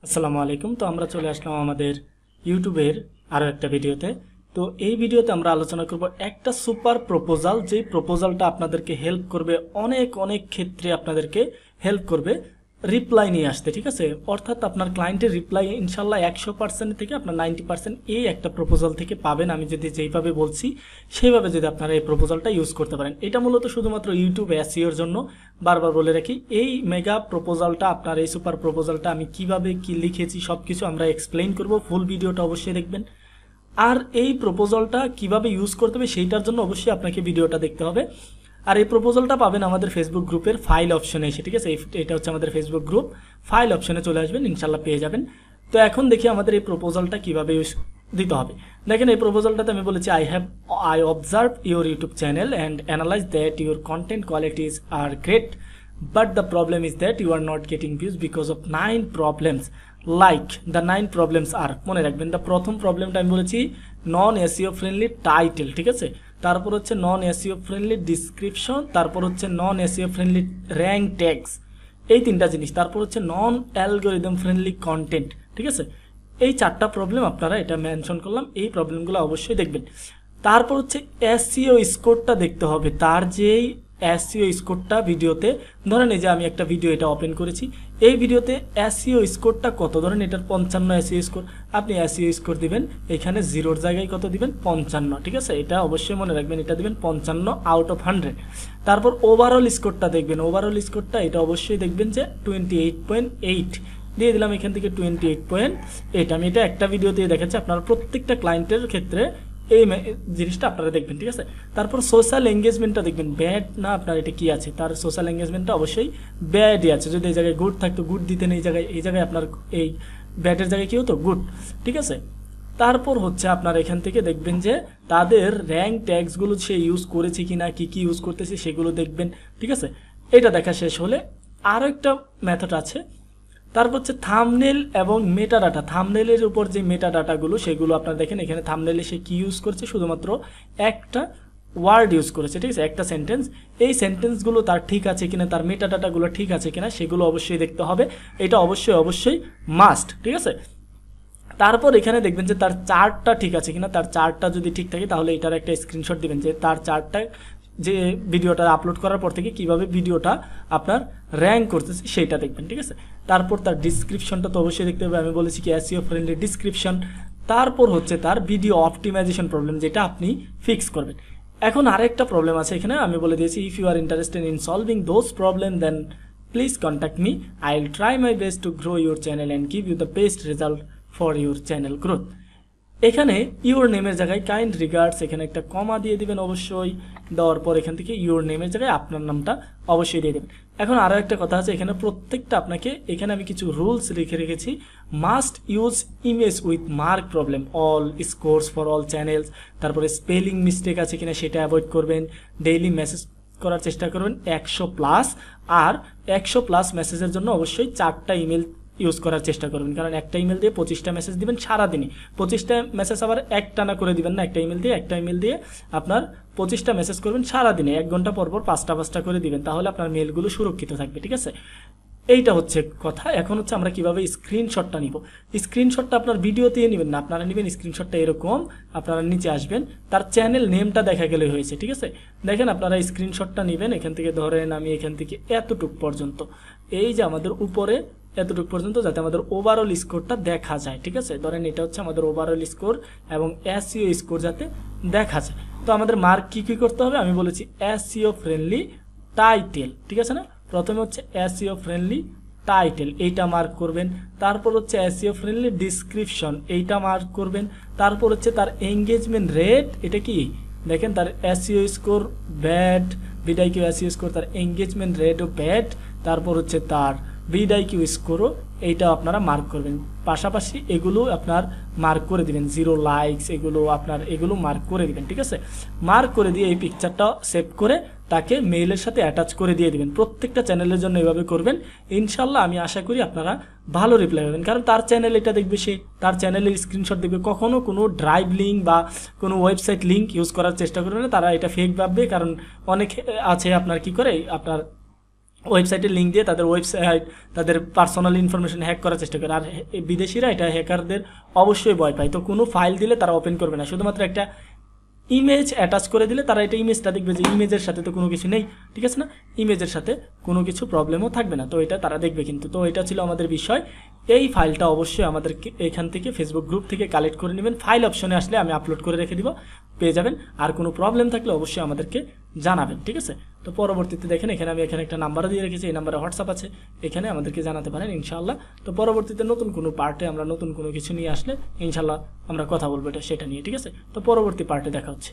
আসসালামু আলাইকুম। তো আমরা চলে আসলাম আমাদের ইউটিউবের আরও একটা ভিডিওতে। তো এই ভিডিওতে আমরা আলোচনা করব একটা সুপার প্রপোজাল, যেই প্রপোজালটা আপনাদেরকে হেল্প করবে, অনেক অনেক ক্ষেত্রে আপনাদেরকে হেল্প করবে রিপ্লাই নিয়ে আসতে। ঠিক আছে, অর্থাৎ আপনার ক্লায়েন্টের রিপ্লাই ইনশাল্লাহ 100% থেকে আপনার 90% এই একটা প্রপোজাল থেকে পাবেন। আমি যদি যেইভাবে বলছি সেইভাবে যদি আপনারা এই প্রপোজালটা ইউজ করতে পারেন, এটা মূলত শুধুমাত্র ইউটিউব এসইওর জন্য। বারবার বলে রাখি, এই মেগা প্রপোজালটা, আপনার এই সুপার প্রপোজালটা আমি কিভাবে কি লিখেছি সব কিছু আমরা এক্সপ্লেইন করব। ফুল ভিডিওটা অবশ্যই দেখবেন। আর এই প্রপোজালটা কিভাবে ইউজ করতে হবে সেইটার জন্য অবশ্যই আপনাকে ভিডিওটা দেখতে হবে। আর এই প্রপোজালটা পাবেন আমাদের ফেসবুক গ্রুপের ফাইল অপশনে এসে। ঠিক আছে, এটা হচ্ছে আমাদের ফেসবুক গ্রুপ, ফাইল অপশনে চলে আসবেন, ইনশাল্লাহ পেয়ে যাবেন। তো এখন দেখি আমাদের এই প্রপোজালটা কিভাবে ইউজ দিতে হবে। দেখেন, এই প্রপোজালটাতে আমি বলেছি I observe your YouTube channel and analyse that your content qualities are great, but the problem is that you are not getting views because of 9 problems. Like the 9 problems are, মনে রাখবেন, the প্রথম প্রবলেমটা আমি বলেছি নন SEO friendly title. ঠিক আছে, তারপর হচ্ছে নন এসইও ফ্রেন্ডলি ডিসক্রিপশন, তারপর হচ্ছে নন এসইও ফ্রেন্ডলি র্যাঙ্ক ট্যাগস, এই তিনটা জিনিস। তারপর হচ্ছে নন অ্যালগোরিদম ফ্রেন্ডলি কন্টেন্ট। ঠিক আছে, এই চারটা প্রবলেম আপনারা এটা মেনশন করলাম, এই প্রবলেমগুলো অবশ্যই দেখবেন। তারপর হচ্ছে এসইও স্কোরটা দেখতে হবে, তার যেই এসইও স্কোরটা ভিডিওতে, ধরেন এই যে আমি একটা ভিডিও এটা ওপেন করেছি, এই ভিডিওতে এসইও স্কোরটা কত, ধরেন এটার 55 এসইও স্কোর, আপনি এসইও স্কোর দিবেন এখানে জিরোর জায়গায় কত দিবেন, 55। ঠিক আছে, এটা অবশ্যই মনে রাখবেন, এটা দিবেন 55 আউট অফ 100। তারপর ওভারঅল স্কোরটা দেখবেন, ওভারঅল স্কোরটা এটা অবশ্যই দেখবেন যে 28.8 দিয়ে দিলাম, এখান থেকে 28.8। আমি এটা একটা ভিডিওতে দেখাচ্ছি, আপনারা প্রত্যেকটা ক্লায়েন্টের ক্ষেত্রে এই জিনিসটা আপনারা দেখবেন। ঠিক আছে, তারপর সোশ্যাল এঙ্গেজমেন্টটা দেখবেন, ব্যাড না আপনার এটা কি আছে, তার সোশ্যাল এঙ্গেজমেন্টটা অবশ্যই ব্যাডই আছে। যদি এই জায়গায় গুড থাকতো গুড দিতেন, এই জায়গায় আপনার এই ব্যাডের জায়গায় কি হতো, গুড। ঠিক আছে, তারপর হচ্ছে আপনার এখান থেকে দেখবেন যে তাদের র্যাঙ্ক ট্যাগসগুলো সে ইউজ করেছে কিনা, কি কি ইউজ করতেছে সেগুলো দেখবেন। ঠিক আছে, এটা দেখা শেষ হলে আরও একটা মেথড আছে, তারপর হচ্ছে থাম্বনেল এবং মেটা ডাটা। থাম্বনেলের উপর যে মেটা ডাটাগুলো সেগুলো আপনারা দেখেন, এখানে থাম্বনেলে সে কি ইউজ করছে, শুধুমাত্র একটা ওয়ার্ড ইউজ করেছে। ঠিক আছে, একটা সেন্টেন্স, এই সেন্টেন্সগুলো তার ঠিক আছে কিনা, তার মেটা ডাটাগুলো ঠিক আছে কিনা সেগুলো অবশ্যই দেখতে হবে, এটা অবশ্যই অবশ্যই মাস্ট। ঠিক আছে, তারপর এখানে দেখবেন যে তার চার্টটা ঠিক আছে কিনা, তার চার্টটা যদি ঠিক থাকে তাহলে এটার একটা স্ক্রিনশট দিবেন, যে তার চার্টটা যে ভিডিওটা আপলোড করার পর থেকে কিভাবে ভিডিওটা আপনার র্যাঙ্ক করতেছে সেইটা দেখবেন। ঠিক আছে, তারপর তার ডিসক্রিপশনটা তো অবশ্যই দেখতে হবে, আমি বলেছি কি এসইও ফ্রেন্ডলি ডিসক্রিপশন। তারপর হচ্ছে তার ভিডিও অপটিমাইজেশন প্রবলেম, যেটা আপনি ফিক্স করবেন। এখন আরেকটা প্রবলেম আছে এখানে, আমি বলে দিয়েছি if you are interested in solving those problem then please contact me, I will try my best to grow your channel and give you the best result for your channel growth. এখানে your নেমের জায়গায় kind regards, এখানে একটা কমা দিয়ে দিবেন অবশ্যই, দেওয়ার পর এখান থেকে ইউর নেমের জায়গায় আপনার নামটা অবশ্যই দিয়ে দেবেন। এখন আরও একটা কথা আছে, এখানে প্রত্যেকটা আপনাকে, এখানে আমি কিছু রুলস লিখে রেখেছি। Must use image with mark problem, all scores for all channels, তারপরে স্পেলিং মিস্টেক আছে কিনা সেটা অ্যাভয়েড করবেন, ডেইলি মেসেজ করার চেষ্টা করবেন 100+, আর 100+ মেসেজের জন্য অবশ্যই 4টা ইমেল ইউজ করার চেষ্টা করবেন, কারণ একটা ইমেল দিয়ে 25টা মেসেজ দিবেন সারাদিনে। 25টা মেসেজ আবার একটানা করে দিবেন না, একটা ইমেল দিয়ে আপনার 25টা মেসেজ করবেন সারাদিনে, 1 ঘন্টা পর পর 5টা করে দিবেন, তাহলে আপনার মেলগুলো সুরক্ষিত থাকবে। ঠিক আছে, এইটা হচ্ছে কথা। এখন হচ্ছে আমরা কিভাবে স্ক্রিনশটটা নিব। স্ক্রিনশটটা আপনার ভিডিওতে নেবেন না, আপনারা নেবেন স্ক্রিনশটটা এরকম, আপনারা নিচে আসবেন, তার চ্যানেল নেমটা দেখা গেলে হয়েছে। ঠিক আছে, দেখেন আপনারা স্ক্রিনশটটা নেবেন, এখান থেকে ধরেন আমি এখান থেকে এতটুক পর্যন্ত, এই যে আমাদের উপরে এতটুকু পর্যন্ত, যাতে আমাদের ওভারঅল স্কোরটা দেখা যায়। ঠিক আছে, ধরেন এটা হচ্ছে আমাদের ওভারঅল স্কোর এবং এসইও স্কোর যাতে দেখা যায়। তো আমাদের মার্ক কি কি করতে হবে, আমি বলেছি এসইও ফ্রেন্ডলি টাইটেল। ঠিক আছে না, প্রথমে হচ্ছে এসইও ফ্রেন্ডলি টাইটেল, এইটা মার্ক করবেন। তারপর হচ্ছে এসইও ফ্রেন্ডলি ডিসক্রিপশন, এইটা মার্ক করবেন। তারপর হচ্ছে তার এঙ্গেজমেন্ট রেট, এটা কি দেখেন, তার SEO score bad, video SEO score, তার এঙ্গেজমেন্ট রেটও ব্যাড। তারপর হচ্ছে তার ভিডিও স্কোরও, এইটা আপনারা মার্ক করবেন। পাশাপাশি এগুলো আপনার মার্ক করে দিবেন, 0 লাইকস, এগুলো মার্ক করে দিবেন। ঠিক আছে, মার্ক করে দিয়ে এই পিকচারটা সেভ করে তাকে মেইলের সাথে অ্যাটাচ করে দিয়ে দিবেন। প্রত্যেকটা চ্যানেলের জন্য এভাবে করবেন, ইনশাল্লাহ আমি আশা করি আপনারা ভালো রিপ্লাই পাবেন, কারণ তার চ্যানেল এটা দেখবে, সে তার চ্যানেলের স্ক্রিনশট দেখবে, কখনো কোনো ড্রাইভ লিঙ্ক বা কোনো ওয়েবসাইট লিঙ্ক ইউজ করার চেষ্টা করবে না, তারা এটা ফেক ভাববে। কারণ অনেক আছে আপনার কি করে, আপনার ওয়েবসাইটের লিঙ্ক দিয়ে তাদের ওয়েবসাইট, তাদের পার্সোনাল ইনফরমেশন হ্যাক করার চেষ্টা করে। আর বিদেশিরা এটা হ্যাকারদের অবশ্যই ভয় পায়। তো কোনো ফাইল দিলে তারা ওপেন করবে না, শুধুমাত্র একটা ইমেজ অ্যাটাচ করে দিলে তারা এটা ইমেজটা দেখবে যে ইমেজের সাথে তো কোনো কিছু নেই, ঠিক আছে না, ইমেজের সাথে কোনো কিছু প্রবলেমও থাকবে না, তো এটা তারা দেখবে কিন্তু। তো এটা ছিল আমাদের বিষয়। এই ফাইলটা অবশ্যই আমাদেরকে এখান থেকে ফেসবুক গ্রুপ থেকে কালেক্ট করে নেবেন। ফাইল অপশনে আসলে আমি আপলোড করে রেখে দিব, পেয়ে যাবেন। আর কোনো প্রবলেম থাকলে অবশ্যই আমাদেরকে জানাবেন, ঠিক আছে। তো পরবর্তীতে দেখেন এখানে আমি এখানে একটা নাম্বার দিয়ে রেখেছি, এই নাম্বারে হোয়াটসঅ্যাপ আছে, এখানে আমাদেরকে জানাতে পারেন ইনশাআল্লাহ। তো পরবর্তীতে নতুন কোনো পার্টে আমরা নতুন কোনো কিছু নিয়ে আসলে ইনশাআল্লাহ আমরা কথা বলবো সেটা নিয়ে, ঠিক আছে। তো পরবর্তী পার্টে দেখা হচ্ছে।